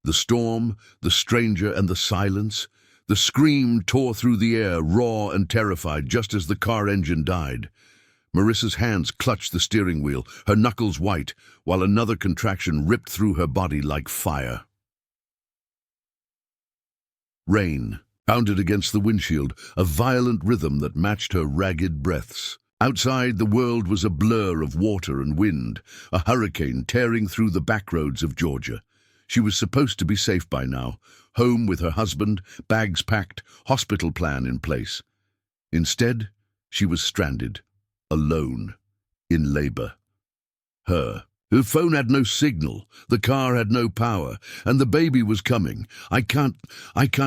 The storm, the stranger, and the silence. The scream tore through the air, raw and terrified, just as the car engine died. Marissa's hands clutched the steering wheel, her knuckles white, while another contraction ripped through her body like fire. Rain pounded against the windshield, a violent rhythm that matched her ragged breaths. Outside, the world was a blur of water and wind, a hurricane tearing through the backroads of Georgia. She was supposed to be safe by now, home with her husband, bags packed, hospital plan in place. Instead, she was stranded, alone, in labor. Her phone had no signal, the car had no power, and the baby was coming. I can't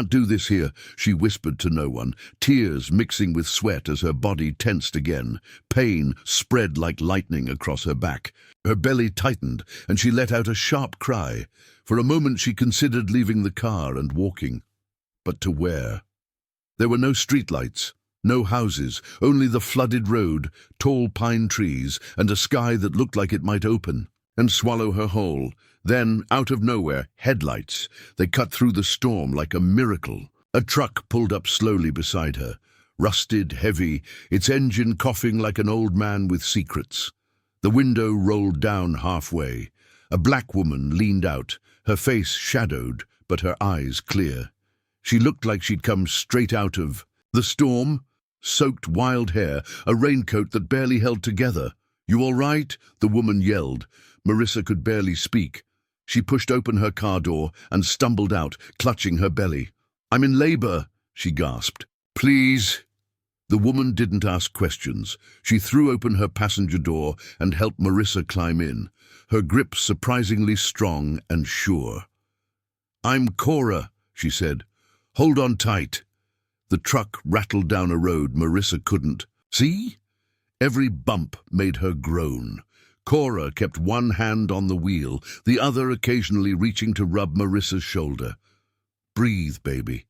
do this here," she whispered to no one, tears mixing with sweat as her body tensed again. Pain spread like lightning across her back. Her belly tightened, and she let out a sharp cry. For a moment she considered leaving the car and walking. But to where? There were no streetlights. No houses, only the flooded road, tall pine trees, and a sky that looked like it might open and swallow her whole. Then, out of nowhere, headlights. They cut through the storm like a miracle. A truck pulled up slowly beside her, rusted, heavy, its engine coughing like an old man with secrets. The window rolled down halfway. A black woman leaned out, her face shadowed, but her eyes clear. She looked like she'd come straight out of the storm. Soaked wild hair, a raincoat that barely held together. "You all right?" the woman yelled. Marissa could barely speak. She pushed open her car door and stumbled out, clutching her belly. "I'm in labor," she gasped. "Please." The woman didn't ask questions. She threw open her passenger door and helped Marissa climb in, her grip surprisingly strong and sure. "I'm Cora," she said. "Hold on tight." The truck rattled down a road Marissa couldn't see. Every bump made her groan. Cora kept one hand on the wheel, the other occasionally reaching to rub Marissa's shoulder. "Breathe, baby,"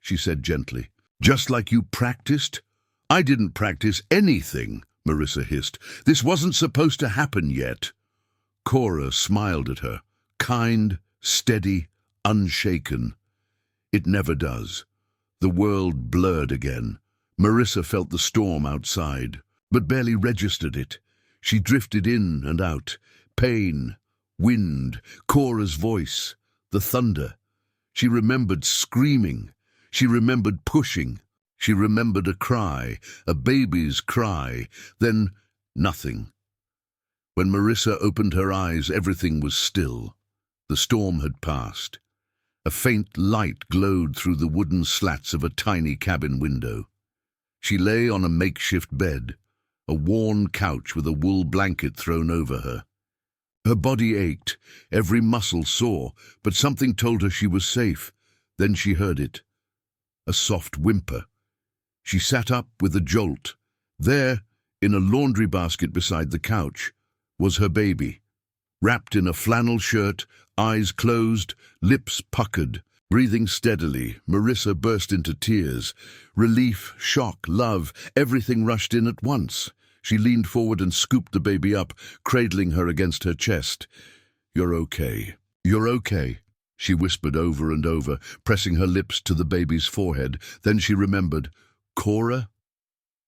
she said gently. "Just like you practiced?" "I didn't practice anything," Marissa hissed. "This wasn't supposed to happen yet." Cora smiled at her, kind, steady, unshaken. "It never does." The world blurred again. Marissa felt the storm outside, but barely registered it. She drifted in and out. Pain, wind, Cora's voice, the thunder. She remembered screaming. She remembered pushing. She remembered a cry, a baby's cry. Then nothing. When Marissa opened her eyes, everything was still. The storm had passed. A faint light glowed through the wooden slats of a tiny cabin window. She lay on a makeshift bed, a worn couch with a wool blanket thrown over her. Her body ached, every muscle sore, but something told her she was safe. Then she heard it. A soft whimper. She sat up with a jolt. There, in a laundry basket beside the couch, was her baby. Wrapped in a flannel shirt, eyes closed, lips puckered, breathing steadily, Marissa burst into tears. Relief, shock, love, everything rushed in at once. She leaned forward and scooped the baby up, cradling her against her chest. "You're okay. You're okay," she whispered over and over, pressing her lips to the baby's forehead. Then she remembered. "Cora?"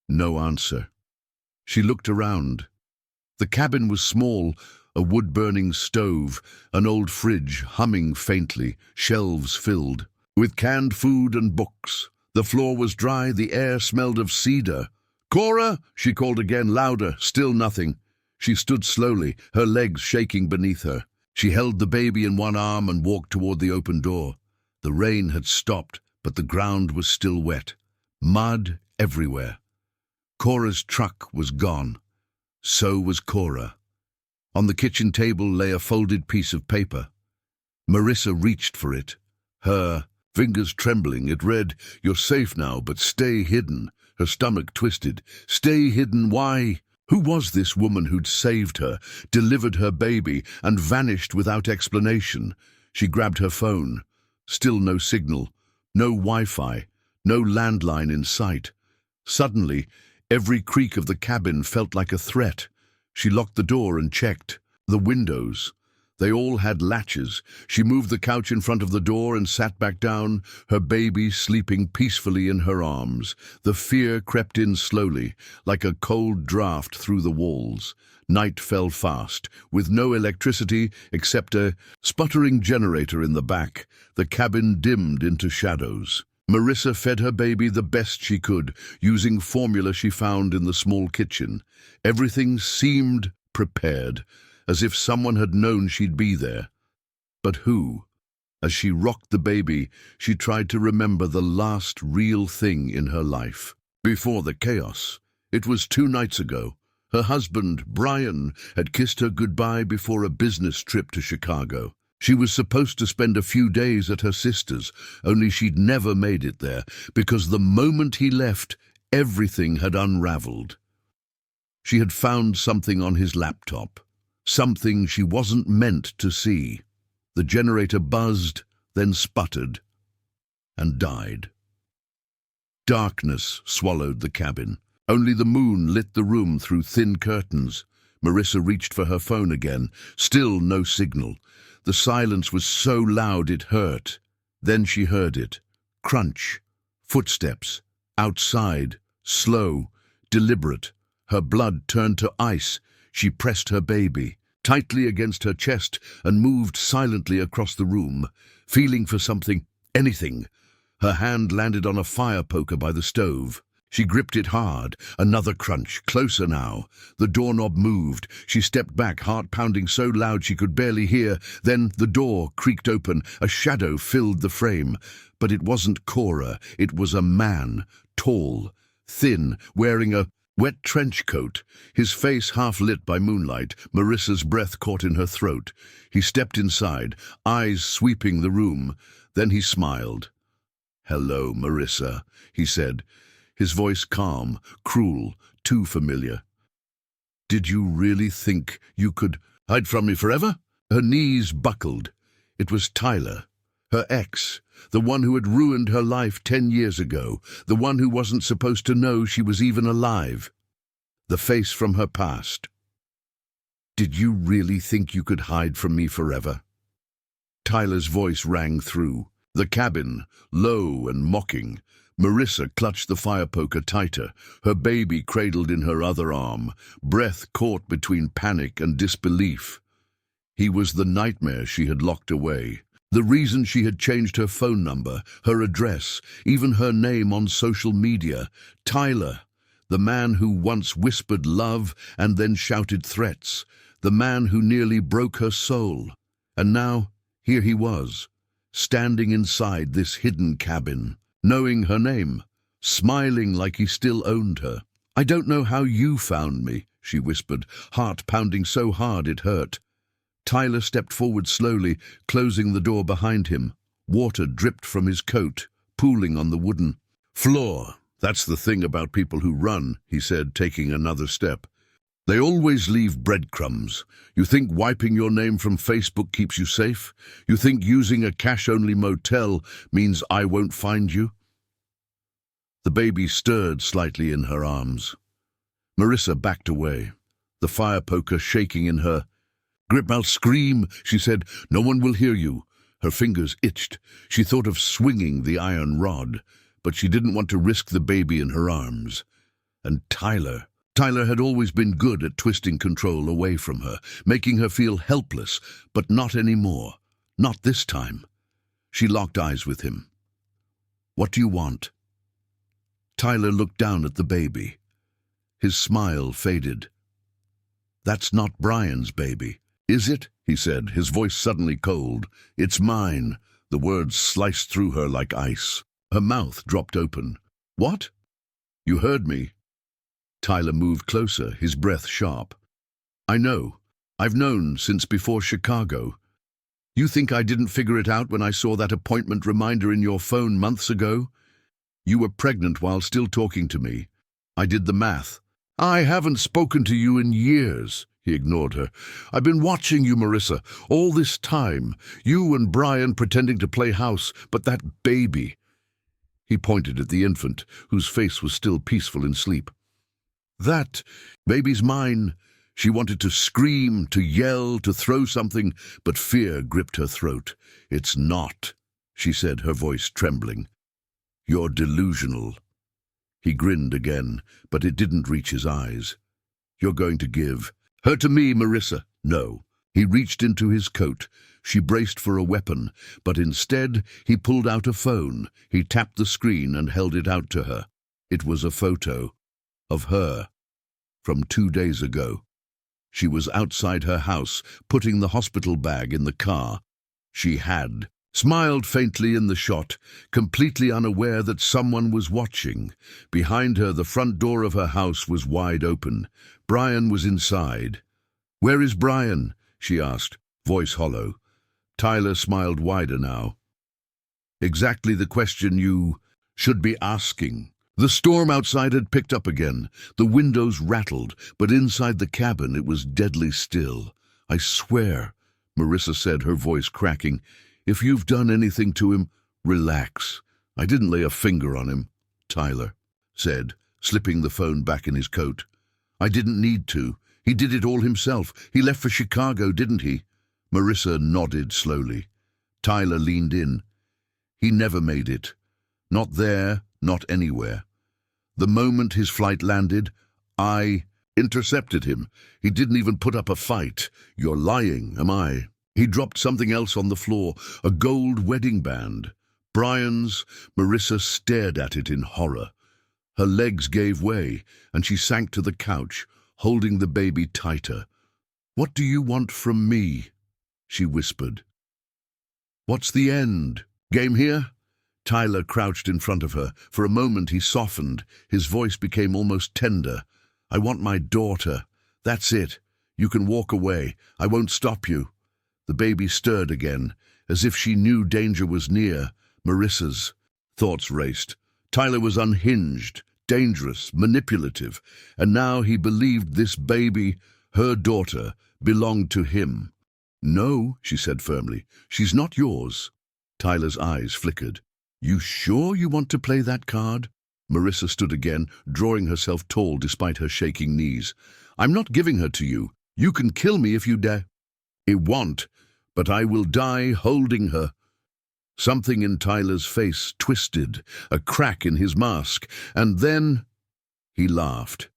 No answer. She looked around. The cabin was small, a wood-burning stove, an old fridge humming faintly, shelves filled with canned food and books. The floor was dry, the air smelled of cedar. "Cora!" she called again, louder, still nothing. She stood slowly, her legs shaking beneath her. She held the baby in one arm and walked toward the open door. The rain had stopped, but the ground was still wet. Mud everywhere. Cora's truck was gone. So was Cora. On the kitchen table lay a folded piece of paper. Marissa reached for it, her fingers trembling. It read, "You're safe now, but stay hidden." Her stomach twisted. Stay hidden? Why? Who was this woman who'd saved her, delivered her baby, and vanished without explanation? She grabbed her phone. Still no signal, no Wi-Fi, no landline in sight. Suddenly, every creak of the cabin felt like a threat. She locked the door and checked. The windows. They all had latches. She moved the couch in front of the door and sat back down, her baby sleeping peacefully in her arms. The fear crept in slowly, like a cold draft through the walls. Night fell fast, with no electricity except a sputtering generator in the back. The cabin dimmed into shadows. Marissa fed her baby the best she could, using formula she found in the small kitchen. Everything seemed prepared, as if someone had known she'd be there. But who? As she rocked the baby, she tried to remember the last real thing in her life. Before the chaos. It was 2 nights ago. Her husband, Brian, had kissed her goodbye before a business trip to Chicago. She was supposed to spend a few days at her sister's, only she'd never made it there, because the moment he left, everything had unraveled. She had found something on his laptop. Something she wasn't meant to see. The generator buzzed, then sputtered, and died. Darkness swallowed the cabin. Only the moon lit the room through thin curtains. Marissa reached for her phone again. Still no signal. The silence was so loud it hurt. Then she heard it. Crunch. Footsteps. Outside. Slow. Deliberate. Her blood turned to ice. She pressed her baby tightly against her chest and moved silently across the room, feeling for something, anything. Her hand landed on a fire poker by the stove. She gripped it hard. Another crunch, closer now. The doorknob moved. She stepped back, heart pounding so loud she could barely hear. Then the door creaked open. A shadow filled the frame. But it wasn't Cora. It was a man, tall, thin, wearing a wet trench coat, his face half lit by moonlight. Marissa's breath caught in her throat. He stepped inside, eyes sweeping the room. Then he smiled. "Hello, Marissa," he said, his voice calm, cruel, too familiar. "Did you really think you could hide from me forever?" Her knees buckled. It was Tyler, her ex, the one who had ruined her life 10 years ago, the one who wasn't supposed to know she was even alive. The face from her past. "Did you really think you could hide from me forever?" Tyler's voice rang through the cabin, low and mocking. Marissa clutched the fire poker tighter, her baby cradled in her other arm, breath caught between panic and disbelief. He was the nightmare she had locked away. The reason she had changed her phone number, her address, even her name on social media. Tyler, the man who once whispered love and then shouted threats. The man who nearly broke her soul. And now, here he was, standing inside this hidden cabin, knowing her name, smiling like he still owned her. "I don't know how you found me," she whispered, heart pounding so hard it hurt. Tyler stepped forward slowly, closing the door behind him. Water dripped from his coat, pooling on the wooden floor. "That's the thing about people who run," he said, taking another step. "They always leave breadcrumbs. You think wiping your name from Facebook keeps you safe? You think using a cash-only motel means I won't find you?" The baby stirred slightly in her arms. Marissa backed away, the fire poker shaking in her grip. "I'll scream," she said. "No one will hear you." Her fingers itched. She thought of swinging the iron rod, but she didn't want to risk the baby in her arms. And Tyler had always been good at twisting control away from her, making her feel helpless, but not anymore. Not this time. She locked eyes with him. "What do you want?" Tyler looked down at the baby. His smile faded. "That's not Brian's baby, is it?" he said, his voice suddenly cold. "It's mine." The words sliced through her like ice. Her mouth dropped open. "What?" "You heard me." Tyler moved closer, his breath sharp. "I know. I've known since before Chicago. You think I didn't figure it out when I saw that appointment reminder in your phone months ago? You were pregnant while still talking to me. I did the math. I haven't spoken to you in years." He ignored her. "I've been watching you, Marissa, all this time. You and Brian pretending to play house, but that baby." He pointed at the infant, whose face was still peaceful in sleep. "That baby's mine. She wanted to scream, to yell, to throw something, but fear gripped her throat. "It's not," she said, her voice trembling. "You're delusional." He grinned again, but it didn't reach his eyes. "You're going to give her to me, Marissa." "No." He reached into his coat. She braced for a weapon, but instead he pulled out a phone. He tapped the screen and held it out to her. It was a photo of her from 2 days ago. She was outside her house, putting the hospital bag in the car. She had smiled faintly in the shot, completely unaware that someone was watching. Behind her, the front door of her house was wide open. Brian was inside. "Where is Brian?" she asked, voice hollow. Tyler smiled wider now. "Exactly the question you should be asking." The storm outside had picked up again. The windows rattled, but inside the cabin it was deadly still. "I swear," Marissa said, her voice cracking, "if you've done anything to him, relax. I didn't lay a finger on him," Tyler said, slipping the phone back in his coat. "I didn't need to. He did it all himself. He left for Chicago, didn't he?" Marissa nodded slowly. Tyler leaned in. "He never made it. Not there, not anywhere. The moment his flight landed, I intercepted him. He didn't even put up a fight." "You're lying, am I?" He dropped something else on the floor, a gold wedding band. Brian's. Marissa stared at it in horror. Her legs gave way, and she sank to the couch, holding the baby tighter. "What do you want from me?" she whispered. "What's the end? Game here?" Tyler crouched in front of her. For a moment he softened. His voice became almost tender. "I want my daughter. That's it. You can walk away. I won't stop you." The baby stirred again, as if she knew danger was near. Marissa's thoughts raced. Tyler was unhinged, dangerous, manipulative, and now he believed this baby, her daughter, belonged to him. "No," she said firmly, "she's not yours." Tyler's eyes flickered. "You sure you want to play that card?" Marissa stood again, drawing herself tall despite her shaking knees. "I'm not giving her to you. You can kill me if you dare." "I won't, but I will die holding her." Something in Tyler's face twisted, a crack in his mask, and then he laughed.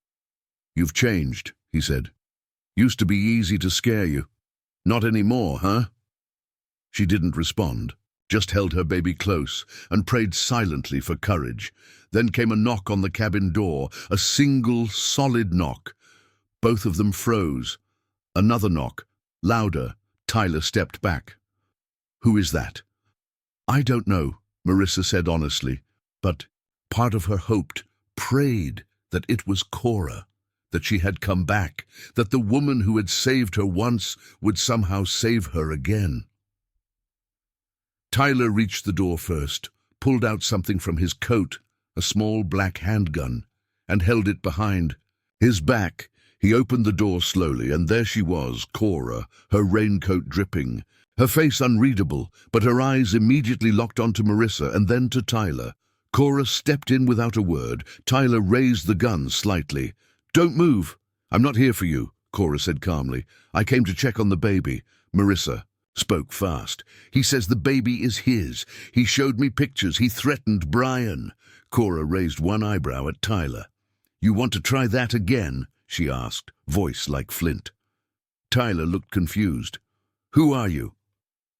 "You've changed," he said. "Used to be easy to scare you. Not anymore, huh?" She didn't respond, just held her baby close and prayed silently for courage. Then came a knock on the cabin door, a single, solid knock. Both of them froze. Another knock, louder. Tyler stepped back. "Who is that?" "I don't know," Marissa said honestly, but part of her hoped, prayed that it was Cora, that she had come back, that the woman who had saved her once would somehow save her again. Tyler reached the door first, pulled out something from his coat, a small black handgun, and held it behind his back. He opened the door slowly, and there she was, Cora, her raincoat dripping, her face unreadable, but her eyes immediately locked onto Marissa and then to Tyler. Cora stepped in without a word. Tyler raised the gun slightly. "Don't move. I'm not here for you," Cora said calmly. "I came to check on the baby." Marissa spoke fast. "He says the baby is his. He showed me pictures. He threatened Brian." Cora raised one eyebrow at Tyler. "You want to try that again?" she asked, voice like flint. Tyler looked confused. "Who are you?"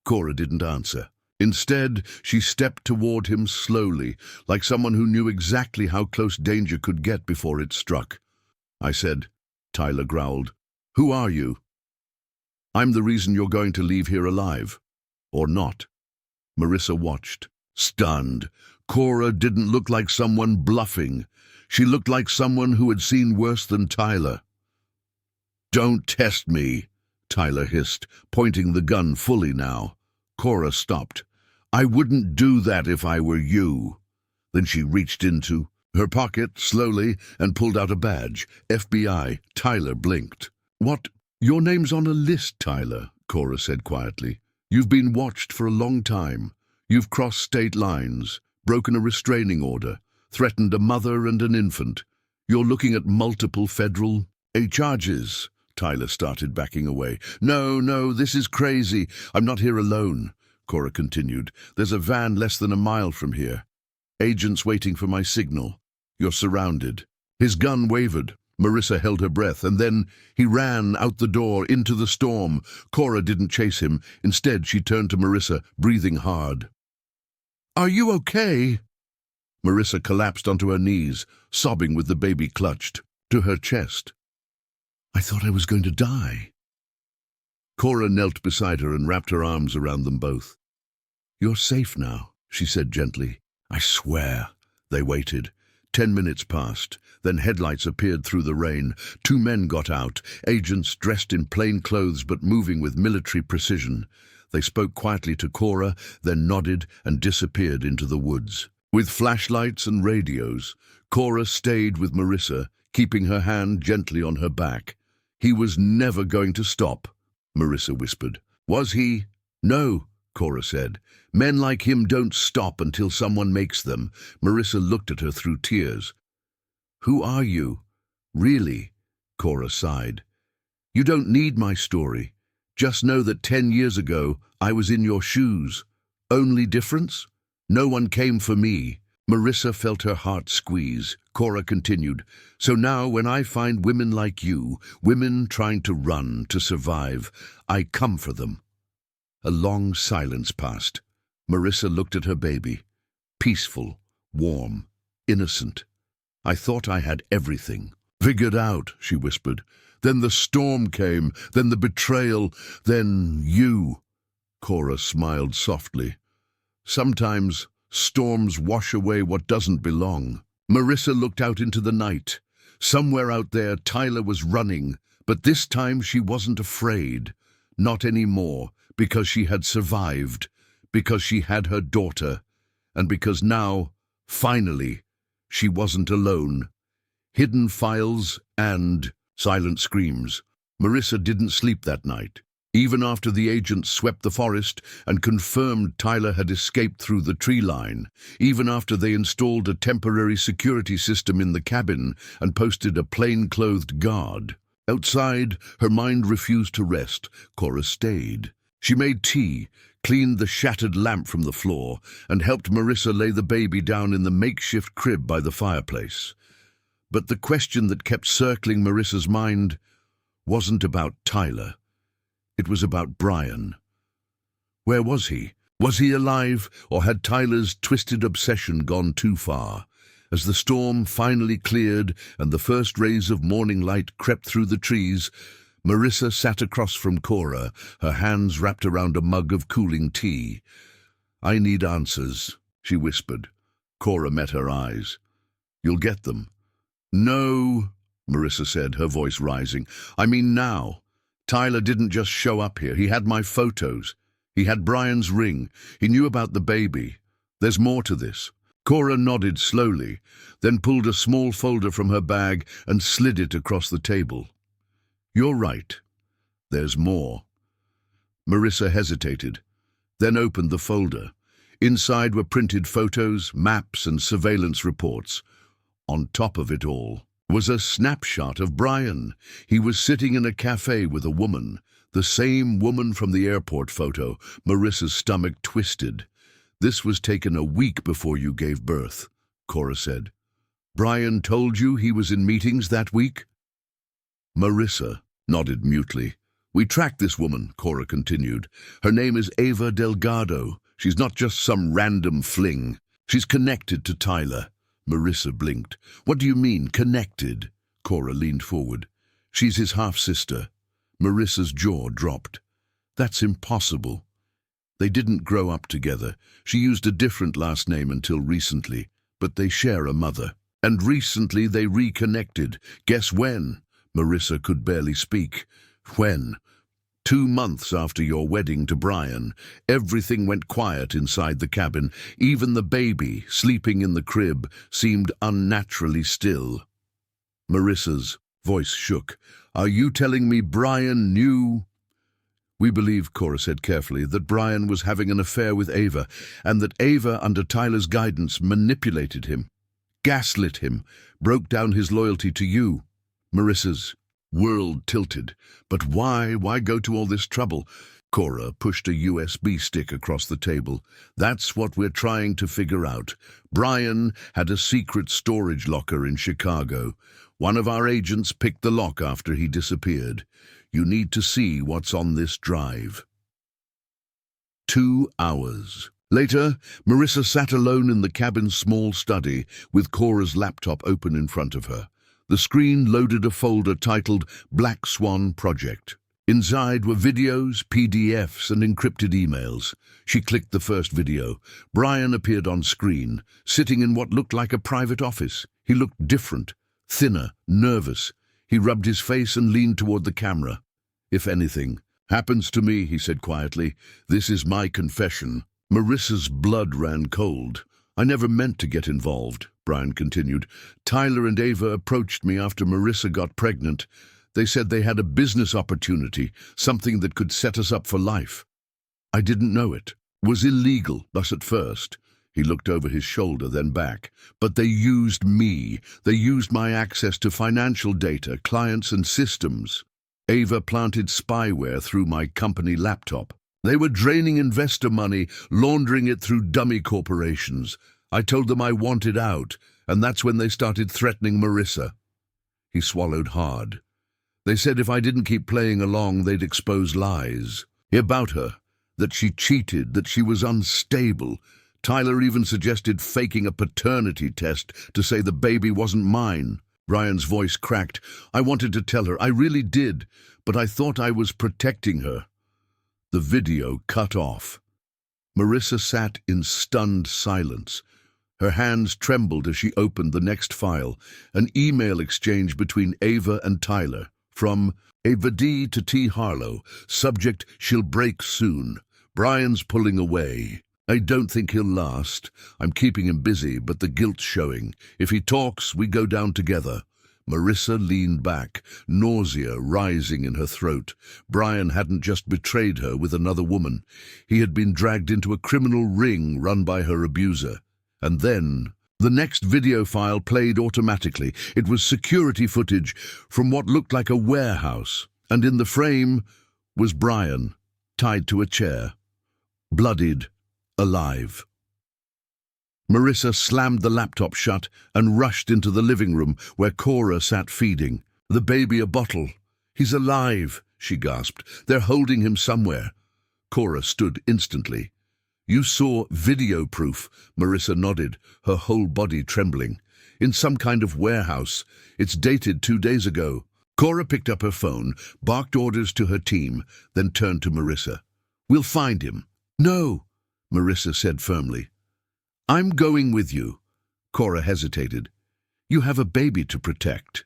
Cora didn't answer. Instead, she stepped toward him slowly, like someone who knew exactly how close danger could get before it struck. "I said," Tyler growled. "Who are you?" "I'm the reason you're going to leave here alive. Or not." Marissa watched, stunned. Cora didn't look like someone bluffing. She looked like someone who had seen worse than Tyler. "Don't test me," Tyler hissed, pointing the gun fully now. Cora stopped. "I wouldn't do that if I were you." Then she reached into her pocket slowly and pulled out a badge. FBI. Tyler blinked. "What? Your name's on a list, Tyler," Cora said quietly. "You've been watched for a long time. You've crossed state lines, broken a restraining order, threatened a mother and an infant. You're looking at multiple federal charges." Tyler started backing away. No, no, this is crazy. I'm not here alone, Cora continued. There's a van less than a mile from here. Agents waiting for my signal. You're surrounded. His gun wavered. Marissa held her breath, and then he ran out the door into the storm. Cora didn't chase him. Instead, she turned to Marissa, breathing hard. Are you okay? Marissa collapsed onto her knees, sobbing with the baby clutched to her chest. I thought I was going to die. Cora knelt beside her and wrapped her arms around them both. You're safe now, she said gently. I swear. They waited. 10 minutes passed. Then headlights appeared through the rain. 2 men got out, agents dressed in plain clothes but moving with military precision. They spoke quietly to Cora, then nodded and disappeared into the woods. With flashlights and radios, Cora stayed with Marissa, keeping her hand gently on her back. He was never going to stop, Marissa whispered. Was he? No, Cora said. Men like him don't stop until someone makes them. Marissa looked at her through tears. Who are you? Really? Cora sighed. You don't need my story. Just know that 10 years ago, I was in your shoes. Only difference? No one came for me. Marissa felt her heart squeeze. Cora continued, so now when I find women like you, women trying to run, to survive, I come for them. A long silence passed. Marissa looked at her baby. Peaceful, warm, innocent. I thought I had everything. Figured out, she whispered. Then the storm came, then the betrayal, then you. Cora smiled softly. Sometimes storms wash away what doesn't belong. Marissa looked out into the night. Somewhere out there, Tyler was running, but this time she wasn't afraid. Not anymore, because she had survived, because she had her daughter, and because now, finally, she wasn't alone. Hidden files and silent screams. Marissa didn't sleep that night. Even after the agents swept the forest and confirmed Tyler had escaped through the tree line, even after they installed a temporary security system in the cabin and posted a plain-clothed guard. Outside, her mind refused to rest. Cora stayed. She made tea, cleaned the shattered lamp from the floor, and helped Marissa lay the baby down in the makeshift crib by the fireplace. But the question that kept circling Marissa's mind wasn't about Tyler. It was about Brian. Where was he? Was he alive, or had Tyler's twisted obsession gone too far? As the storm finally cleared and the first rays of morning light crept through the trees, Marissa sat across from Cora, her hands wrapped around a mug of cooling tea. I need answers, she whispered. Cora met her eyes. You'll get them. No, Marissa said, her voice rising. I mean now. Tyler didn't just show up here. He had my photos. He had Brian's ring. He knew about the baby. There's more to this. Cora nodded slowly, then pulled a small folder from her bag and slid it across the table. You're right. There's more. Marissa hesitated, then opened the folder. Inside were printed photos, maps, and surveillance reports. On top of it all was a snapshot of Brian. He was sitting in a cafe with a woman, the same woman from the airport photo. Marissa's stomach twisted. This was taken a week before you gave birth, Cora said. Brian told you he was in meetings that week? Marissa nodded mutely. We tracked this woman, Cora continued. Her name is Ava Delgado. She's not just some random fling. She's connected to Tyler. Marissa blinked. What do you mean, connected? Cora leaned forward. She's his half-sister. Marissa's jaw dropped. That's impossible. They didn't grow up together. She used a different last name until recently, but they share a mother. And recently they reconnected. Guess when? Marissa could barely speak. When? 2 months after your wedding to Brian. Everything went quiet inside the cabin. Even the baby, sleeping in the crib, seemed unnaturally still. Marissa's voice shook. Are you telling me Brian knew? We believe, Cora said carefully, that Brian was having an affair with Ava, and that Ava, under Tyler's guidance, manipulated him, gaslit him, broke down his loyalty to you. Marissa's World tilted. But why? Why go to all this trouble? Cora pushed a USB stick across the table. That's what we're trying to figure out. Brian had a secret storage locker in Chicago. One of our agents picked the lock after he disappeared. You need to see what's on this drive. 2 hours. Later, Marissa sat alone in the cabin's small study with Cora's laptop open in front of her. The screen loaded a folder titled Black Swan Project. Inside were videos, PDFs, and encrypted emails. She clicked the first video. Brian appeared on screen, sitting in what looked like a private office. He looked different, thinner, nervous. He rubbed his face and leaned toward the camera. If anything happens to me, he said quietly, this is my confession. Marissa's blood ran cold. I never meant to get involved, Brian continued. Tyler and Ava approached me after Marissa got pregnant. They said they had a business opportunity, something that could set us up for life. I didn't know it. Was illegal, thus at first. He looked over his shoulder, then back. But they used me. They used my access to financial data, clients and systems. Ava planted spyware through my company laptop. They were draining investor money, laundering it through dummy corporations. I told them I wanted out, and that's when they started threatening Marissa. He swallowed hard. They said if I didn't keep playing along, they'd expose lies about her, that she cheated, that she was unstable. Tyler even suggested faking a paternity test to say the baby wasn't mine. Brian's voice cracked. I wanted to tell her, I really did, but I thought I was protecting her. The video cut off. Marissa sat in stunned silence. Her hands trembled as she opened the next file, an email exchange between Ava and Tyler. From Ava D to T. Harlow. Subject, she'll break soon. Brian's pulling away. I don't think he'll last. I'm keeping him busy, but the guilt's showing. If he talks, we go down together. Marissa leaned back, nausea rising in her throat. Brian hadn't just betrayed her with another woman. He had been dragged into a criminal ring run by her abuser. And then the next video file played automatically. It was security footage from what looked like a warehouse, and in the frame was Brian, tied to a chair, bloodied, alive. Marissa slammed the laptop shut and rushed into the living room where Cora sat feeding. The baby a bottle. He's alive, she gasped. They're holding him somewhere. Cora stood instantly. You saw video proof, Marissa nodded, her whole body trembling. In some kind of warehouse. It's dated 2 days ago. Cora picked up her phone, barked orders to her team, then turned to Marissa. We'll find him. No, Marissa said firmly. I'm going with you. Cora hesitated. You have a baby to protect,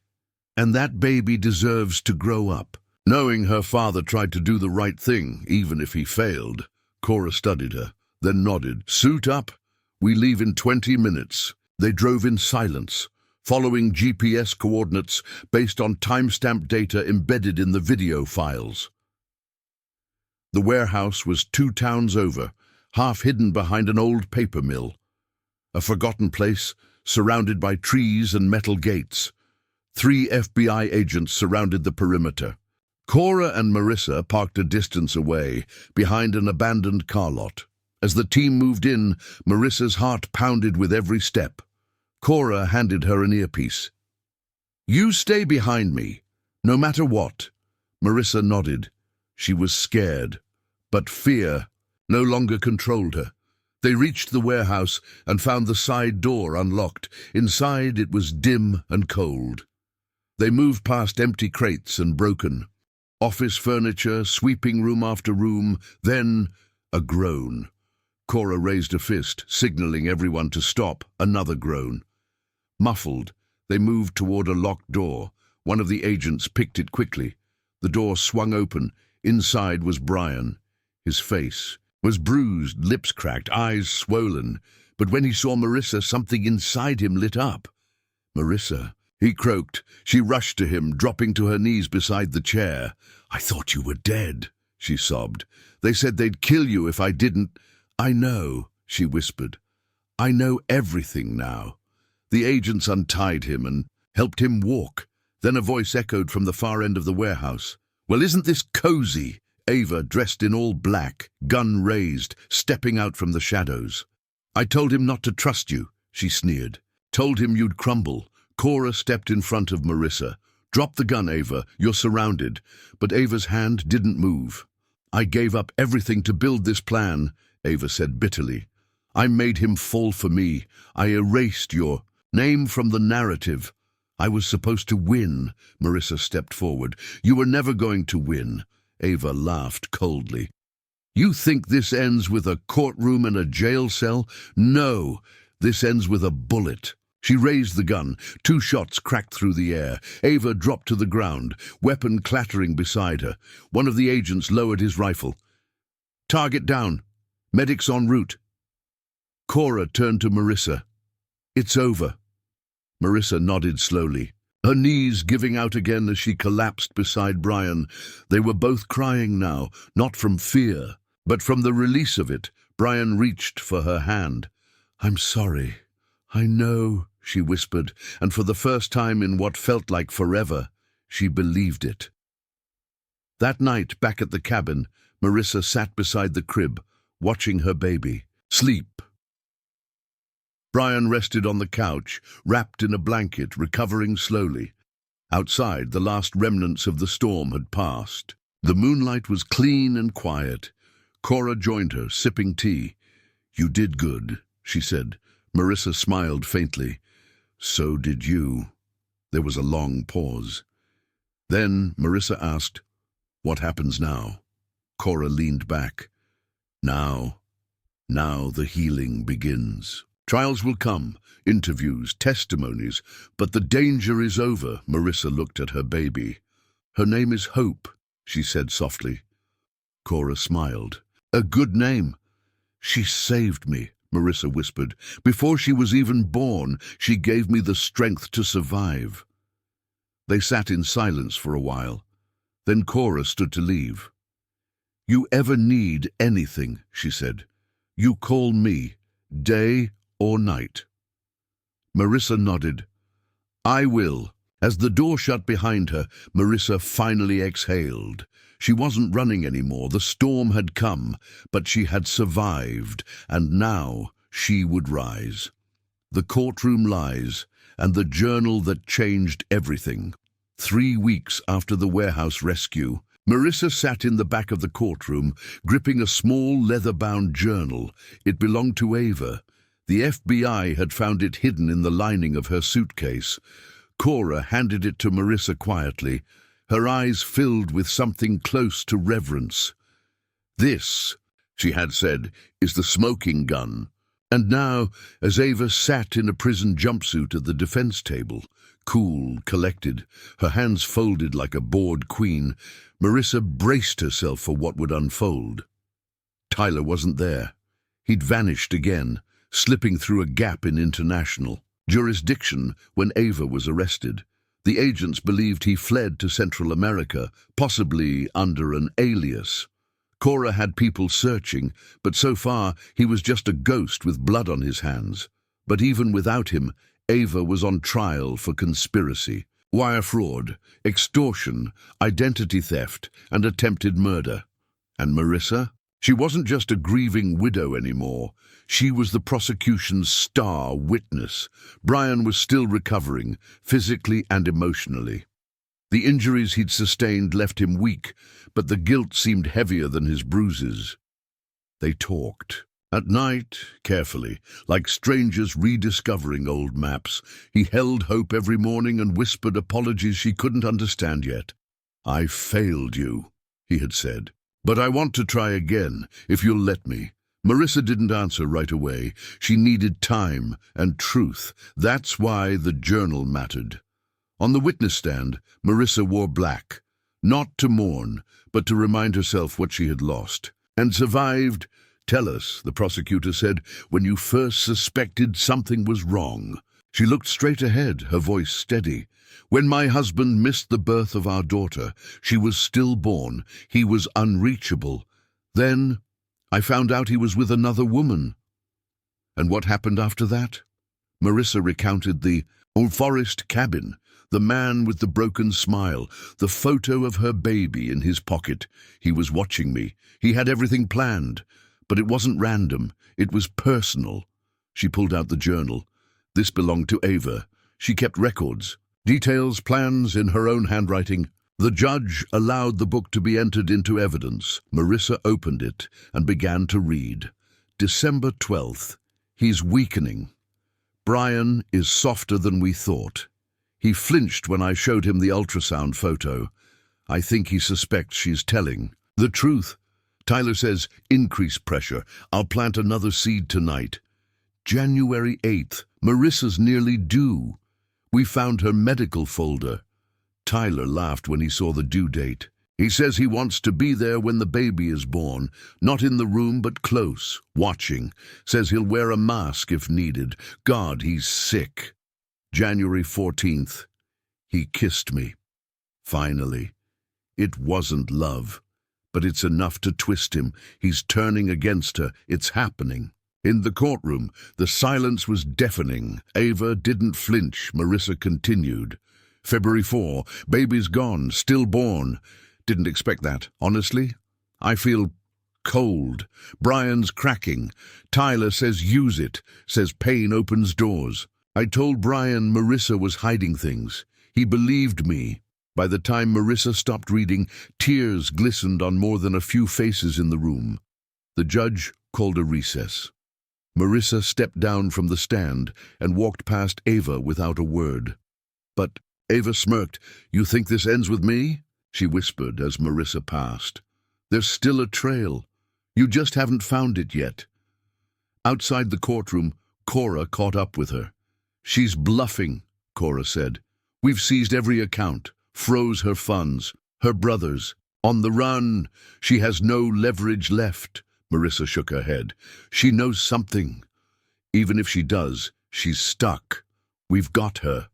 and that baby deserves to grow up. Knowing her father tried to do the right thing, even if he failed, Cora studied her, then nodded. Suit up. We leave in 20 minutes. They drove in silence, following GPS coordinates based on timestamp data embedded in the video files. The warehouse was 2 towns over, half hidden behind an old paper mill. A forgotten place, surrounded by trees and metal gates. 3 FBI agents surrounded the perimeter. Cora and Marissa parked a distance away, behind an abandoned car lot. As the team moved in, Marissa's heart pounded with every step. Cora handed her an earpiece. You stay behind me, no matter what. Marissa nodded. She was scared, but fear no longer controlled her. They reached the warehouse and found the side door unlocked. Inside it was dim and cold. They moved past empty crates and broken office furniture, sweeping room after room, then a groan. Cora raised a fist, signaling everyone to stop. Another groan. Muffled, they moved toward a locked door. One of the agents picked it quickly. The door swung open. Inside was Brian. His face was bruised, lips cracked, eyes swollen. But when he saw Marissa, something inside him lit up. Marissa, he croaked. She rushed to him, dropping to her knees beside the chair. I thought you were dead, she sobbed. They said they'd kill you if I didn't. I know, she whispered. I know everything now. The agents untied him and helped him walk. Then a voice echoed from the far end of the warehouse. "Well, isn't this cozy?" Ava, dressed in all black, gun raised, stepping out from the shadows. "I told him not to trust you," she sneered. "Told him you'd crumble." Cora stepped in front of Marissa. "Drop the gun, Ava. You're surrounded." But Ava's hand didn't move. "I gave up everything to build this plan," Ava said bitterly. "I made him fall for me. I erased your name from the narrative. I was supposed to win." Marissa stepped forward. "You were never going to win." Ava laughed coldly. "You think this ends with a courtroom and a jail cell? No, this ends with a bullet." She raised the gun. 2 shots cracked through the air. Ava dropped to the ground, weapon clattering beside her. One of the agents lowered his rifle. "Target down. Medics en route." Cora turned to Marissa. "It's over." Marissa nodded slowly, her knees giving out again as she collapsed beside Brian. They were both crying now, not from fear, but from the release of it. Brian reached for her hand. "I'm sorry. I know," she whispered, and for the first time in what felt like forever, she believed it. That night, back at the cabin, Marissa sat beside the crib, watching her baby sleep. Brian rested on the couch, wrapped in a blanket, recovering slowly. Outside, the last remnants of the storm had passed. The moonlight was clean and quiet. Cora joined her, sipping tea. "You did good," she said. Marissa smiled faintly. "So did you." There was a long pause. Then Marissa asked, "What happens now?" Cora leaned back. Now the healing begins. Trials will come, interviews, testimonies, but the danger is over." Marissa looked at her baby. "Her name is Hope," she said softly. Cora smiled. "A good name." "She saved me," Marissa whispered. "Before she was even born, she gave me the strength to survive." They sat in silence for a while. Then Cora stood to leave. "You ever need anything," she said, "you call me, day or night." Marissa nodded. "I will." As the door shut behind her, Marissa finally exhaled. She wasn't running anymore. The storm had come, but she had survived, and now she would rise. The courtroom lies, and the journal that changed everything. 3 weeks after the warehouse rescue, Marissa sat in the back of the courtroom, gripping a small leather-bound journal. It belonged to Ava. The FBI had found it hidden in the lining of her suitcase. Cora handed it to Marissa quietly, her eyes filled with something close to reverence. "This," she had said, "is the smoking gun." And now, as Ava sat in a prison jumpsuit at the defense table, cool, collected, her hands folded like a bored queen, Marissa braced herself for what would unfold. Tyler wasn't there. He'd vanished again, slipping through a gap in international jurisdiction when Ava was arrested. The agents believed he fled to Central America, possibly under an alias. Cora had people searching, but so far he was just a ghost with blood on his hands. But even without him, Ava was on trial for conspiracy, wire fraud, extortion, identity theft, and attempted murder. And Marissa? She wasn't just a grieving widow anymore. She was the prosecution's star witness. Brian was still recovering, physically and emotionally. The injuries he'd sustained left him weak, but the guilt seemed heavier than his bruises. They talked. At night, carefully, like strangers rediscovering old maps. He held Hope every morning and whispered apologies she couldn't understand yet. "I failed you," he had said. "But I want to try again, if you'll let me." Marissa didn't answer right away. She needed time and truth. That's why the journal mattered. On the witness stand, Marissa wore black, not to mourn, but to remind herself what she had lost. "And survived. Tell us," the prosecutor said, "when you first suspected something was wrong." She looked straight ahead, her voice steady. "When my husband missed the birth of our daughter, she was stillborn. He was unreachable. Then I found out he was with another woman." "And what happened after that?" Marissa recounted the old forest cabin, The man with the broken smile, the photo of her baby in his pocket. He was watching me. He had everything planned. But it wasn't random. It was personal. She pulled out the journal. This belonged to Ava. She kept records, details, plans in her own handwriting. The judge allowed the book to be entered into evidence. Marissa opened it and began to read. December 12th. He's weakening. Brian is softer than we thought. He flinched when I showed him the ultrasound photo. I think he suspects she's telling the truth. Tyler says, increase pressure. I'll plant another seed tonight. January 8th. Marissa's nearly due. We found her medical folder. Tyler laughed when he saw the due date. He says he wants to be there when the baby is born, not in the room but close, watching. Says he'll wear a mask if needed. God, he's sick. January 14th. He kissed me. Finally. It wasn't love, but it's enough to twist him. He's turning against her. It's happening. In the courtroom, the silence was deafening. Ava didn't flinch. Marissa continued. February 4, baby's gone, stillborn. Didn't expect that, honestly. I feel cold. Brian's cracking. Tyler says use it, says pain opens doors. I told Brian Marissa was hiding things. He believed me. By the time Marissa stopped reading, tears glistened on more than a few faces in the room. The judge called a recess. Marissa stepped down from the stand and walked past Ava without a word. But Ava smirked. You think this ends with me? She whispered as Marissa passed. There's still a trail. You just haven't found it yet. Outside the courtroom, Cora caught up with her. She's bluffing, Cora said. We've seized every account, froze her funds, her brothers. On the run, she has no leverage left. Marissa shook her head. She knows something. Even if she does, she's stuck. We've got her.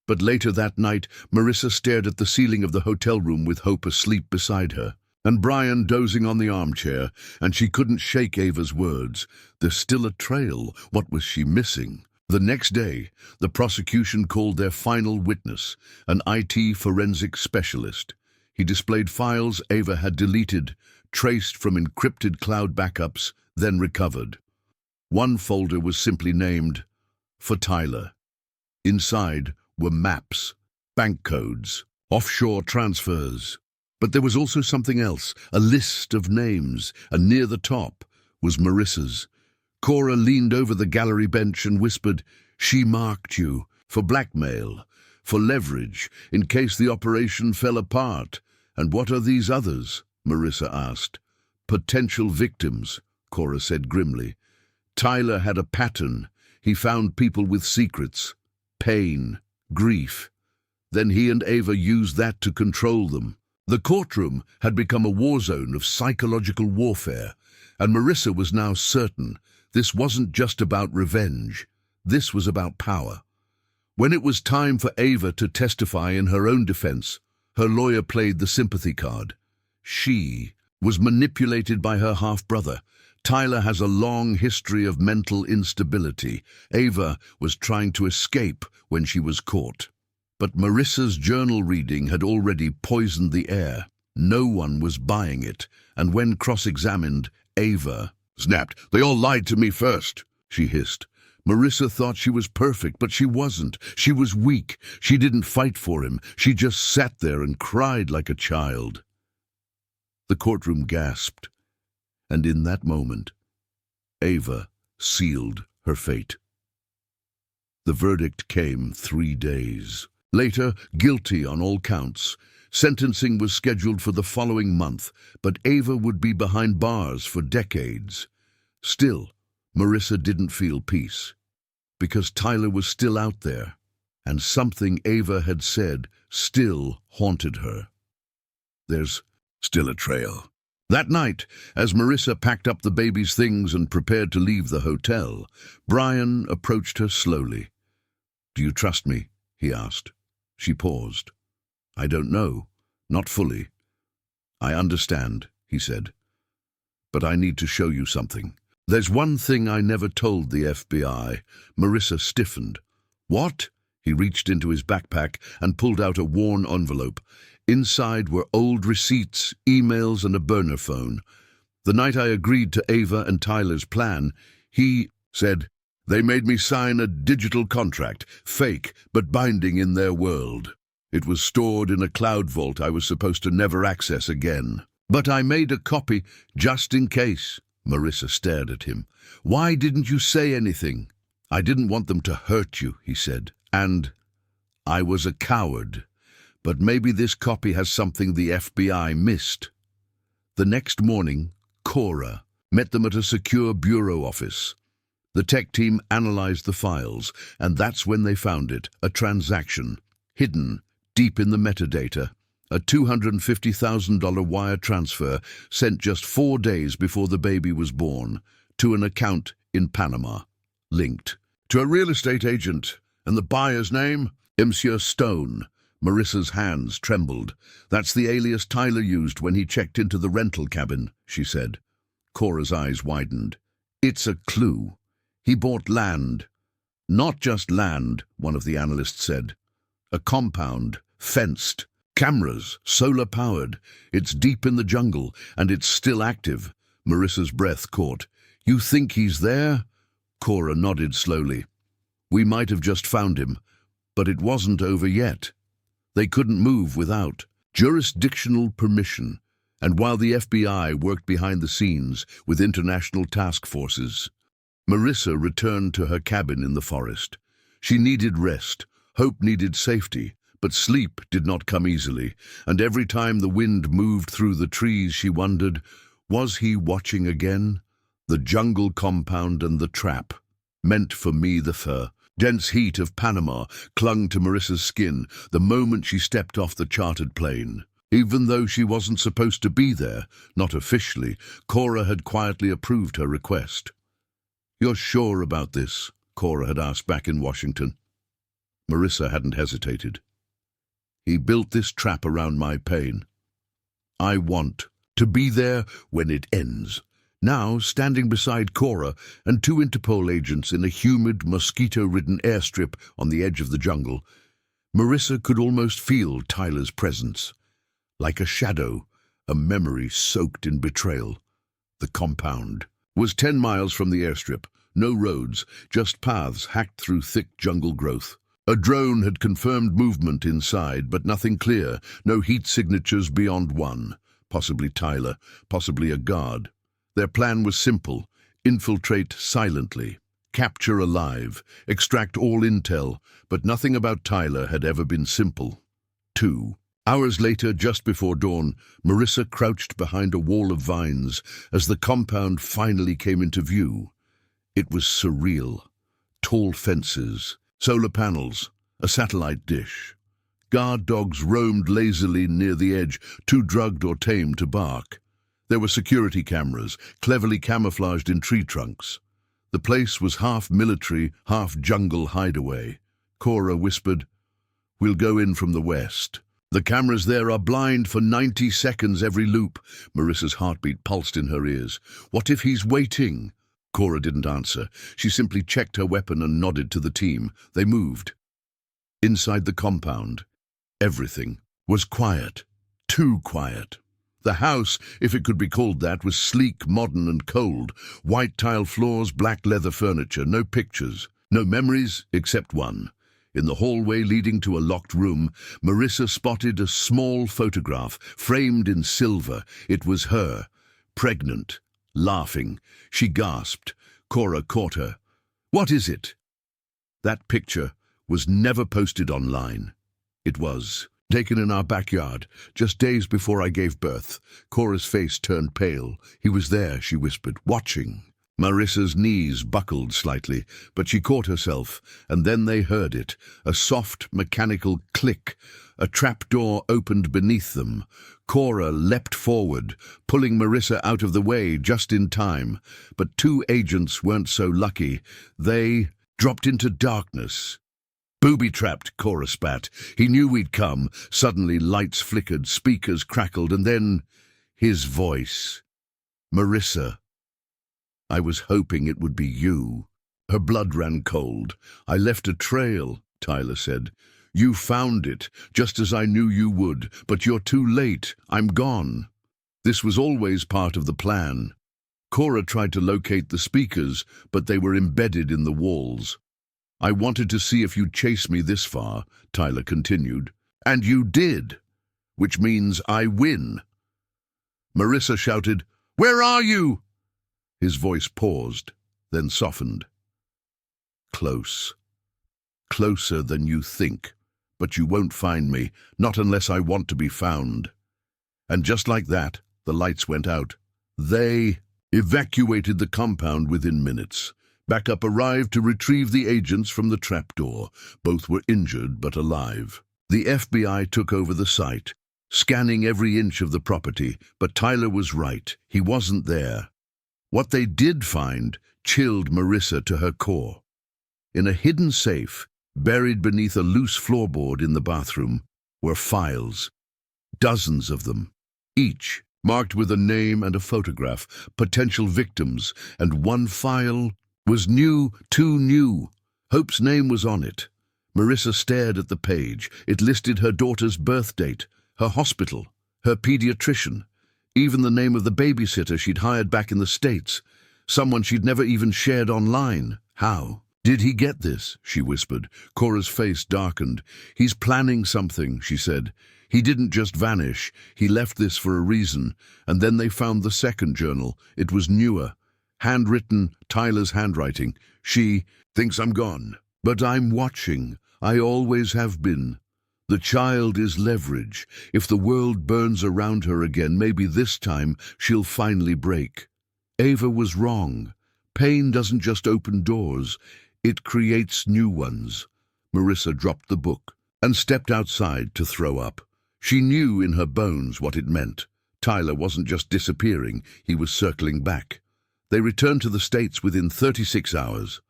But later that night, Marissa stared at the ceiling of the hotel room with Hope asleep beside her, and Brian dozing on the armchair, and she couldn't shake Ava's words. There's still a trail. What was she missing? The next day, the prosecution called their final witness, an IT forensic specialist. He displayed files Ava had deleted, traced from encrypted cloud backups, then recovered. One folder was simply named, for Tyler. Inside were maps, bank codes, offshore transfers. But there was also something else, a list of names, and near the top was Marissa's. Cora leaned over the gallery bench and whispered, she marked you, for blackmail, for leverage, in case the operation fell apart. And what are these others? Marissa asked. Potential victims, Cora said grimly. Tyler had a pattern. He found people with secrets, pain, grief. Then he and Ava used that to control them. The courtroom had become a war zone of psychological warfare, and Marissa was now certain this wasn't just about revenge. This was about power. When it was time for Ava to testify in her own defense, her lawyer played the sympathy card. She was manipulated by her half-brother. Tyler has a long history of mental instability. Ava was trying to escape when she was caught. But Marissa's journal reading had already poisoned the air. No one was buying it, and when cross-examined, Ava snapped. They all lied to me first, she hissed. Marissa thought she was perfect, but she wasn't. She was weak. She didn't fight for him. She just sat there and cried like a child. The courtroom gasped, and in that moment, Ava sealed her fate. The verdict came 3 days. Later, guilty on all counts. Sentencing was scheduled for the following month, but Ava would be behind bars for decades. Still, Marissa didn't feel peace, because Tyler was still out there, and something Ava had said still haunted her. There's still a trail. That night, as Marissa packed up the baby's things and prepared to leave the hotel, Brian approached her slowly. Do you trust me? He asked. She paused. I don't know. Not fully. I understand, he said. But I need to show you something. There's one thing I never told the FBI. Marissa stiffened. What? He reached into his backpack and pulled out a worn envelope. Inside were old receipts, emails, and a burner phone. The night I agreed to Ava and Tyler's plan, he said, "They made me sign a digital contract, fake but binding in their world. It was stored in a cloud vault I was supposed to never access again. But I made a copy just in case." Marissa stared at him. "Why didn't you say anything?" "I didn't want them to hurt you," he said. "And I was a coward. But maybe this copy has something the FBI missed." The next morning, Cora met them at a secure bureau office. The tech team analyzed the files, and that's when they found it, a transaction, hidden deep in the metadata, a $250,000 wire transfer sent just 4 days before the baby was born, to an account in Panama, linked to a real estate agent, and the buyer's name? Monsieur Stone. Marissa's hands trembled. "That's the alias Tyler used when he checked into the rental cabin," she said. Cora's eyes widened. "It's a clue. He bought land." "Not just land," one of the analysts said. "A compound, fenced, cameras, solar-powered. It's deep in the jungle, and it's still active." Marissa's breath caught. "You think he's there?" Cora nodded slowly. "We might have just found him, but it wasn't over yet. They couldn't move without jurisdictional permission, and while the FBI worked behind the scenes with international task forces, Marissa returned to her cabin in the forest. She needed rest, Hope needed safety, but sleep did not come easily, and every time the wind moved through the trees she wondered, was he watching again? The jungle compound and the trap, meant for me the fur. Dense heat of Panama clung to Marissa's skin the moment she stepped off the chartered plane. Even though she wasn't supposed to be there, not officially, Cora had quietly approved her request. "You're sure about this?" Cora had asked back in Washington. Marissa hadn't hesitated. "He built this trap around my pain. I want to be there when it ends." Now, standing beside Cora and 2 Interpol agents in a humid, mosquito-ridden airstrip on the edge of the jungle, Marissa could almost feel Tyler's presence. Like a shadow, a memory soaked in betrayal. The compound was 10 miles from the airstrip. No roads, just paths hacked through thick jungle growth. A drone had confirmed movement inside, but nothing clear, no heat signatures beyond one. Possibly Tyler, possibly a guard. Their plan was simple: infiltrate silently, capture alive, extract all intel, but nothing about Tyler had ever been simple. 2 hours later, just before dawn, Marissa crouched behind a wall of vines as the compound finally came into view. It was surreal. Tall fences, solar panels, a satellite dish. Guard dogs roamed lazily near the edge, too drugged or tame to bark. There were security cameras, cleverly camouflaged in tree trunks. The place was half military, half jungle hideaway. Cora whispered, "We'll go in from the west. The cameras there are blind for 90 seconds every loop." Marissa's heartbeat pulsed in her ears. "What if he's waiting?" Cora didn't answer. She simply checked her weapon and nodded to the team. They moved. Inside the compound, everything was quiet. Too quiet. The house, if it could be called that, was sleek, modern, and cold. White tile floors, black leather furniture, no pictures, no memories except one. In the hallway leading to a locked room, Marissa spotted a small photograph, framed in silver. It was her, pregnant, laughing. She gasped. Cora caught her. "What is it?" That picture was never posted online. It was taken in our backyard, just days before I gave birth. Cora's face turned pale. "He was there," she whispered, "watching." Marissa's knees buckled slightly, but she caught herself, and then they heard it, a soft, mechanical click. A trapdoor opened beneath them. Cora leapt forward, pulling Marissa out of the way just in time. But 2 agents weren't so lucky. They dropped into darkness. "Booby-trapped," Cora spat. "He knew we'd come." Suddenly lights flickered, speakers crackled, and then his voice. "Marissa, I was hoping it would be you." Her blood ran cold. "I left a trail. Tyler said. You found it, just as I knew you would, but you're too late. I'm gone. This was always part of the plan. Cora tried to locate the speakers, but they were embedded in the walls. I wanted to see if you'd chase me this far, Tyler continued. And you did, which means I win. Marissa shouted, Where are you? His voice paused, then softened. Close. Closer than you think, but you won't find me, not unless I want to be found. And just like that, the lights went out. They evacuated the compound within minutes. Backup arrived to retrieve the agents from the trapdoor. Both were injured but alive. The FBI took over the site, scanning every inch of the property, but Tyler was right. He wasn't there. What they did find chilled Marissa to her core. In a hidden safe, buried beneath a loose floorboard in the bathroom, were files. Dozens of them, each marked with a name and a photograph, potential victims, and one file was new, too new. Hope's name was on it. Marissa stared at the page. It listed her daughter's birth date, her hospital, her pediatrician, even the name of the babysitter she'd hired back in the States, someone she'd never even shared online. How did he get this? She whispered. Cora's face darkened. He's planning something, she said. He didn't just vanish. He left this for a reason. And then they found the second journal. It was newer. Handwritten, Tyler's handwriting. She thinks I'm gone. But I'm watching. I always have been. The child is leverage. If the world burns around her again, maybe this time she'll finally break. Ava was wrong. Pain doesn't just open doors. It creates new ones. Marissa dropped the book and stepped outside to throw up. She knew in her bones what it meant. Tyler wasn't just disappearing, he was circling back. They returned to the States within 36 hours.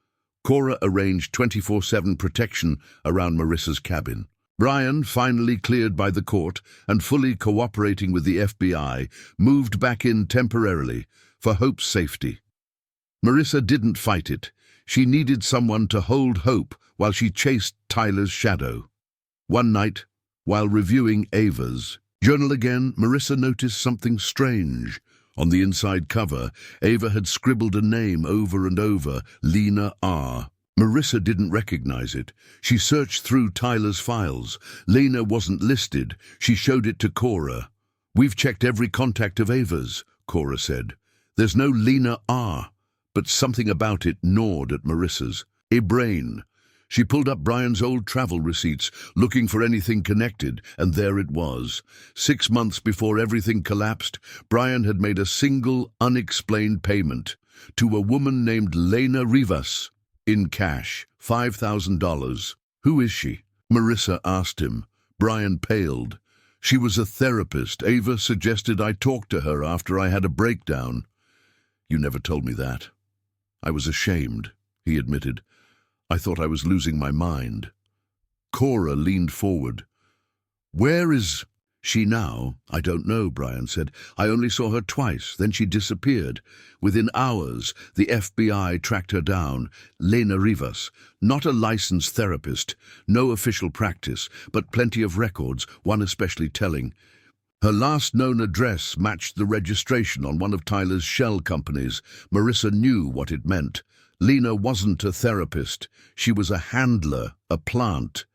Cora arranged 24/7 protection around Marissa's cabin. Brian, finally cleared by the court and fully cooperating with the FBI, moved back in temporarily for Hope's safety. Marissa didn't fight it. She needed someone to hold Hope while she chased Tyler's shadow. One night, while reviewing Ava's journal again, Marissa noticed something strange. On the inside cover, Ava had scribbled a name over and over, Lena R. Marissa didn't recognize it. She searched through Tyler's files. Lena wasn't listed. She showed it to Cora. We've checked every contact of Ava's, Cora said. There's no Lena R. But something about it gnawed at Marissa's. A brain. She pulled up Brian's old travel receipts, looking for anything connected, and there it was. 6 months before everything collapsed, Brian had made a single, unexplained payment to a woman named Lena Rivas. In cash, $5,000. Who is she? Marissa asked him. Brian paled. She was a therapist. Ava suggested I talk to her after I had a breakdown. You never told me that. I was ashamed, he admitted. I thought I was losing my mind. Cora leaned forward. Where is she now? I don't know, Brian said. I only saw her twice, then she disappeared. Within hours, the FBI tracked her down. Lena Rivas, not a licensed therapist, no official practice, but plenty of records, one especially telling. Her last known address matched the registration on one of Tyler's shell companies. Marissa knew what it meant. Lena wasn't a therapist. She was a handler, a plant.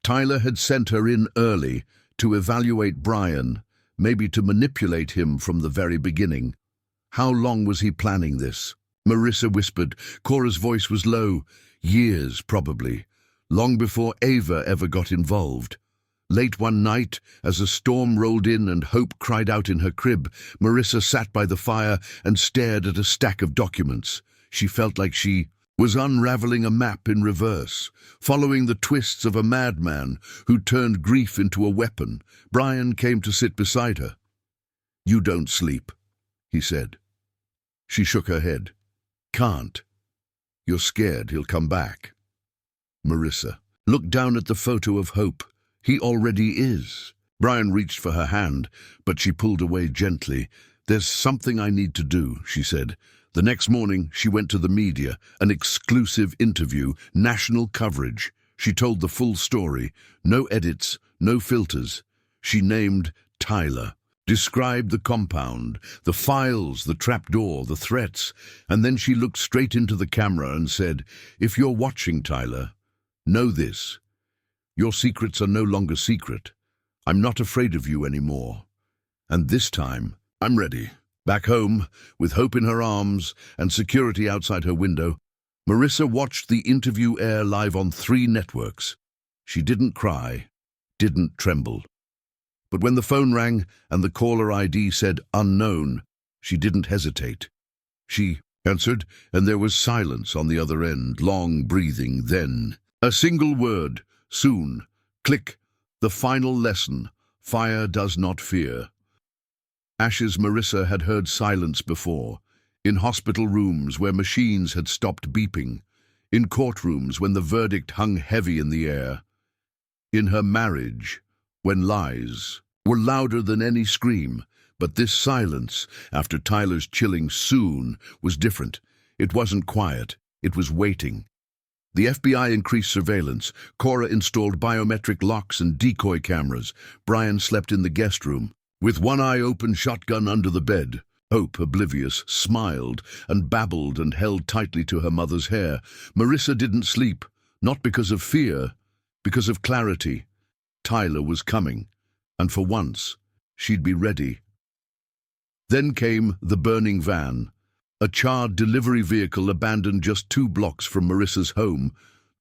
Tyler had sent her in early to evaluate Brian, maybe to manipulate him from the very beginning. How long was he planning this? Marissa whispered. Cora's voice was low. Years, probably. Long before Ava ever got involved. Late one night, as a storm rolled in and Hope cried out in her crib, Marissa sat by the fire and stared at a stack of documents. She felt like she was unraveling a map in reverse, following the twists of a madman who turned grief into a weapon. Brian came to sit beside her. You don't sleep, he said. She shook her head. Can't. You're scared he'll come back. Marissa looked down at the photo of Hope. He already is. Brian reached for her hand, but she pulled away gently. There's something I need to do, she said. The next morning, she went to the media, an exclusive interview, national coverage. She told the full story, no edits, no filters. She named Tyler, described the compound, the files, the trapdoor, the threats, and then she looked straight into the camera and said, "If you're watching, Tyler, know this. Your secrets are no longer secret. I'm not afraid of you anymore. And this time, I'm ready." Back home, with hope in her arms and security outside her window, Marissa watched the interview air live on 3 networks. She didn't cry, didn't tremble. But when the phone rang and the caller ID said unknown, she didn't hesitate. She answered, and there was silence on the other end, long breathing. Then a single word, soon, click, the final lesson: fire does not fear. Ash's Marissa had heard silence before, in hospital rooms where machines had stopped beeping, in courtrooms when the verdict hung heavy in the air, in her marriage when lies were louder than any scream. But this silence, after Tyler's chilling "soon," was different. It wasn't quiet, it was waiting. The FBI increased surveillance. Cora installed biometric locks and decoy cameras. Brian slept in the guest room, with one eye open, shotgun under the bed. Hope, oblivious, smiled and babbled and held tightly to her mother's hair. Marissa didn't sleep, not because of fear, because of clarity. Tyler was coming, and for once, she'd be ready. Then came the burning van, a charred delivery vehicle abandoned just 2 blocks from Marissa's home.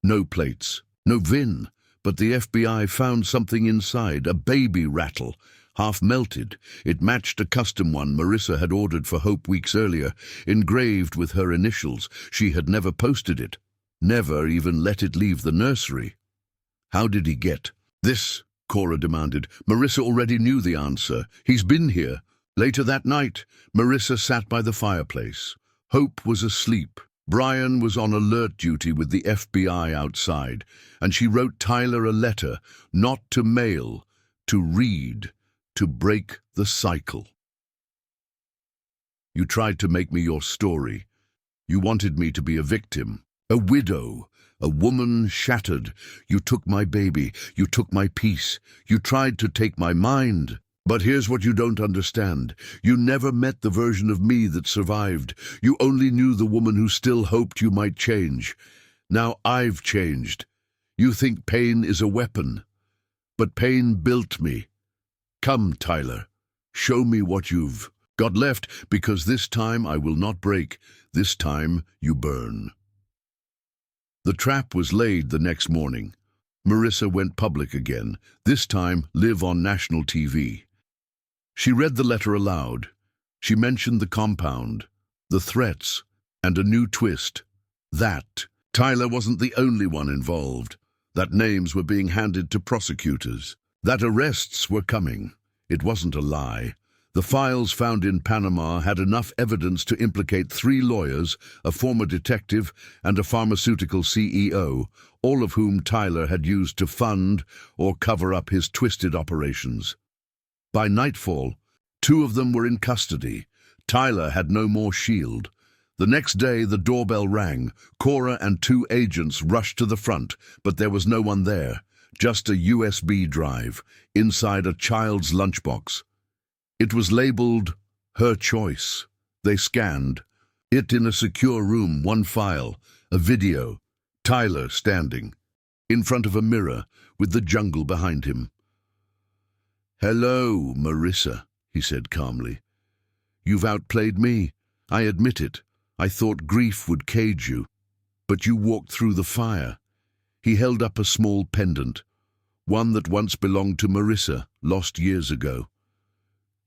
No plates, no VIN, but the FBI found something inside, a baby rattle, half melted. It matched a custom one Marissa had ordered for Hope weeks earlier, engraved with her initials. She had never posted it, never even let it leave the nursery. How did he get this? Cora demanded. Marissa already knew the answer. He's been here. Later that night, Marissa sat by the fireplace. Hope was asleep. Brian was on alert duty with the FBI outside, and she wrote Tyler a letter, not to mail, to read, to break the cycle. You tried to make me your story. You wanted me to be a victim, a widow, a woman shattered. You took my baby. You took my peace. You tried to take my mind. But here's what you don't understand. You never met the version of me that survived. You only knew the woman who still hoped you might change. Now I've changed. You think pain is a weapon. But pain built me. Come, Tyler. Show me what you've got left, because this time I will not break. This time you burn. The trap was laid the next morning. Marissa went public again, this time live on national TV. She read the letter aloud. She mentioned the compound, the threats, and a new twist. That Tyler wasn't the only one involved. That names were being handed to prosecutors. That arrests were coming. It wasn't a lie. The files found in Panama had enough evidence to implicate 3 lawyers, a former detective, and a pharmaceutical CEO, all of whom Tyler had used to fund or cover up his twisted operations. By nightfall, 2 of them were in custody. Tyler had no more shield. The next day, the doorbell rang. Cora and 2 agents rushed to the front, but there was no one there. Just a USB drive, inside a child's lunchbox. It was labeled, "Her Choice." They scanned it in a secure room, 1 file, a video. Tyler standing, in front of a mirror, with the jungle behind him. "Hello, Marissa," he said calmly. "You've outplayed me. I admit it. I thought grief would cage you. But you walked through the fire." He held up a small pendant, one that once belonged to Marissa, lost years ago.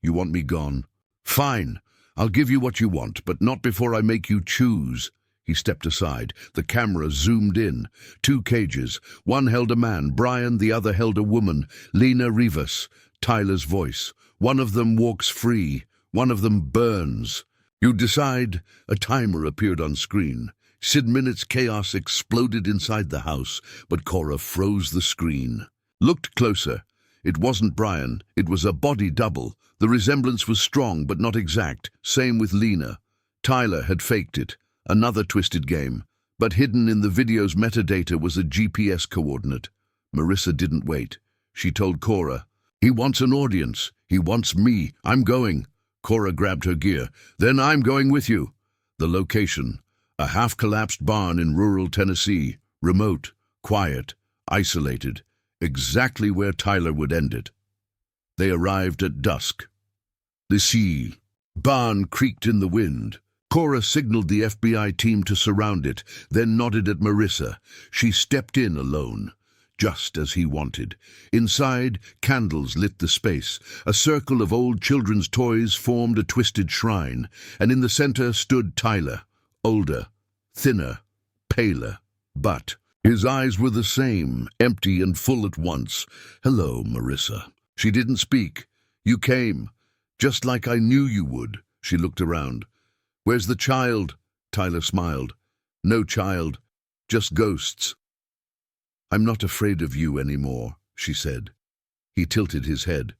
"You want me gone? Fine. I'll give you what you want, but not before I make you choose." He stepped aside. The camera zoomed in. 2 cages. One held a man, Brian, the other held a woman, Lena Rivas. Tyler's voice. One of them walks free. One of them burns. You decide. A timer appeared on screen. Sid Minutes chaos exploded inside the house, but Cora froze the screen. Looked closer. It wasn't Brian. It was a body double. The resemblance was strong, but not exact. Same with Lena. Tyler had faked it. Another twisted game. But hidden in the video's metadata was a GPS coordinate. Marissa didn't wait. She told Cora, "He wants an audience. He wants me. I'm going." Cora grabbed her gear. "Then I'm going with you." The location, a half-collapsed barn in rural Tennessee, remote, quiet, isolated, exactly where Tyler would end it. They arrived at dusk. The barn creaked in the wind. Cora signaled the FBI team to surround it, then nodded at Marissa. She stepped in alone, just as he wanted. Inside, candles lit the space. A circle of old children's toys formed a twisted shrine, and in the center stood Tyler, older, thinner, paler, but his eyes were the same, empty and full at once. "Hello, Marissa." She didn't speak. "You came, just like I knew you would." She looked around. "Where's the child?" Tyler smiled. "No child, just ghosts." "I'm not afraid of you anymore," she said. He tilted his head.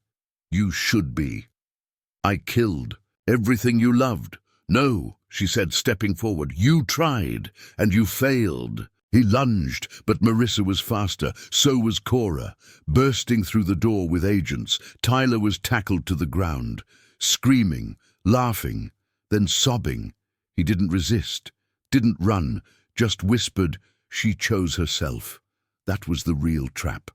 "You should be. I killed everything you loved." "No," she said, stepping forward. "You tried, and you failed." He lunged, but Marissa was faster. So was Cora. Bursting through the door with agents, Tyler was tackled to the ground, screaming, laughing, then sobbing. He didn't resist, didn't run, just whispered, "She chose herself." That was the real trap.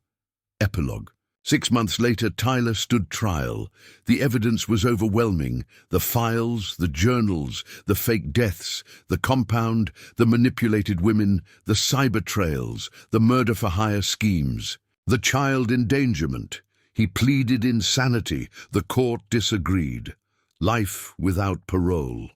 Epilogue. 6 months later, Tyler stood trial. The evidence was overwhelming. The files, the journals, the fake deaths, the compound, the manipulated women, the cyber trails, the murder-for-hire schemes, the child endangerment. He pleaded insanity. The court disagreed. Life without parole.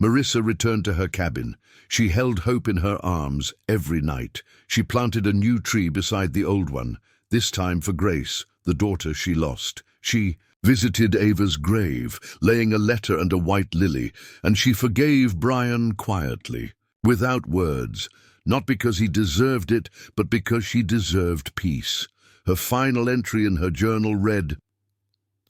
Marissa returned to her cabin. She held hope in her arms every night. She planted a new tree beside the old one, this time for Grace, the daughter she lost. She visited Ava's grave, laying a letter and a white lily, and she forgave Brian quietly, without words, not because he deserved it, but because she deserved peace. Her final entry in her journal read,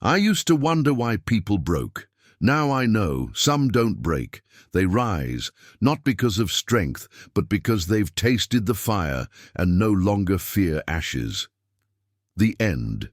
"I used to wonder why people broke. Now I know some don't break. They rise, not because of strength, but because they've tasted the fire and no longer fear ashes." The end.